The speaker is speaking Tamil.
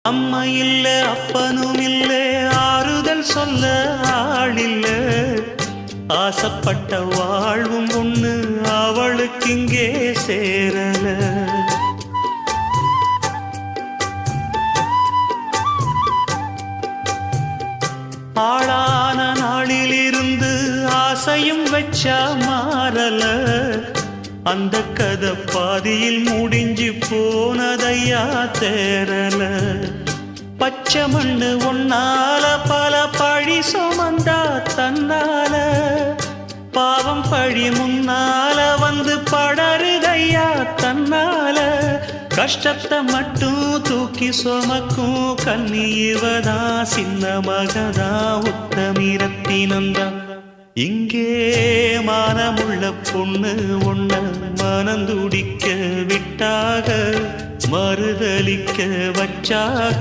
அம்மா இல்ல அப்பனும் இல்ல ஆறுதல் சொல்ல ஆளில்ல ஆசைப்பட்ட வாழ்வும் ஒண்ணு அவளுக்கு இங்கே சேரல ஆளான நாளிலிருந்து ஆசையும் வச்சா மாறல அந்த கதை பாதியில் முடிஞ்சு போனதையா தேரல பச்சை மண்ணு ஒன்னால பல பழி சுமந்தா தன்னால பாவம் பழி முன்னால வந்து படருதையா தன்னால கஷ்டத்தை மட்டும் தூக்கி சுமக்கும் கண்ணி இவதா சின்ன மகதா உத்தமிரத்தினந்தா இங்கே மானமுள்ள பொண்ணு ஒண்ண மனந்துடிக்க விட்டாக மறுதலிக்க வச்சாக